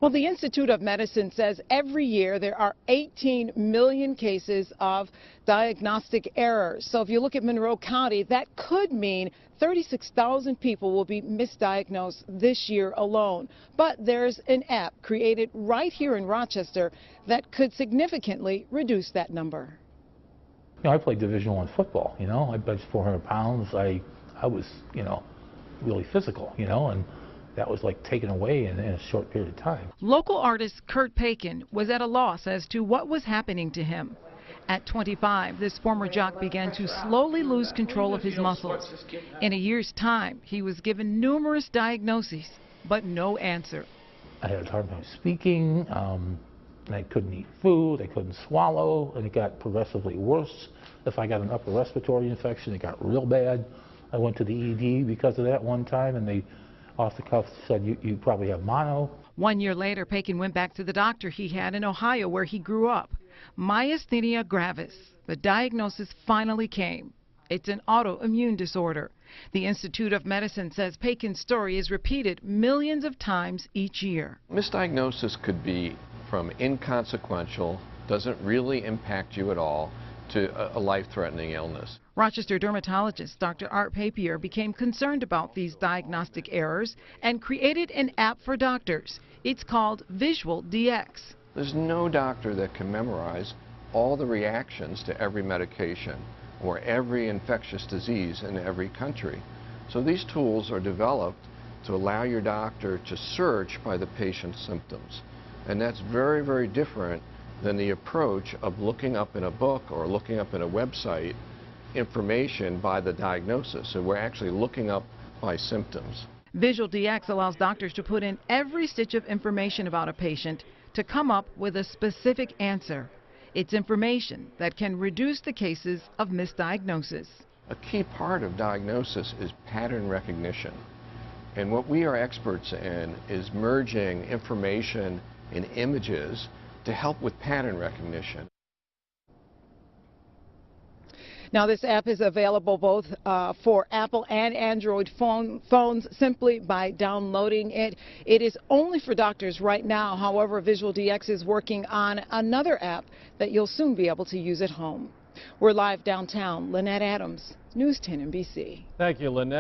Well, the Institute of Medicine says every year there are 18 million cases of diagnostic errors. So if you look at Monroe County, that could mean 36,000 people will be misdiagnosed this year alone. But there's an app created right here in Rochester that could significantly reduce that number. You know, I played Division I football, I benched 400 pounds. I was, really physical, and that was like taken away in a short period of time. Local artist Kurt Pakin was at a loss as to what was happening to him. At 25, this former jock began to slowly lose control of his muscles. In a year's time, he was given numerous diagnoses, but no answer. I had a hard time speaking, and I couldn't eat food, I couldn't swallow, and it got progressively worse. If I got an upper respiratory infection, it got real bad. I went to the ED because of that one time, and they off the cuff said, you probably have mono. 1 year later, Pakin went back to the doctor he had in Ohio where he grew up. Myasthenia gravis. The diagnosis finally came. It's an autoimmune disorder. The Institute of Medicine says Pakin's story is repeated millions of times each year. Misdiagnosis could be from inconsequential, doesn't really impact you at all, to a life-threatening illness. Rochester dermatologist Dr. Art Papier became concerned about these diagnostic errors and created an app for doctors. It's called Visual DX. There's no doctor that can memorize all the reactions to every medication or every infectious disease in every country. So these tools are developed to allow your doctor to search by the patient's symptoms. And that's very, very different than the approach of looking up in a book or looking up in a website information by the diagnosis. So we're actually looking up by symptoms. Visual DX allows doctors to put in every stitch of information about a patient to come up with a specific answer. It's information that can reduce the cases of misdiagnosis. A key part of diagnosis is pattern recognition. And what we are experts in is merging information in images to help with pattern recognition. Now, this app is available both for Apple and Android phones simply by downloading it. It is only for doctors right now. However, Visual DX is working on another app that you'll soon be able to use at home. We're live downtown. Lynette Adams, News 10 NBC. Thank you, Lynette.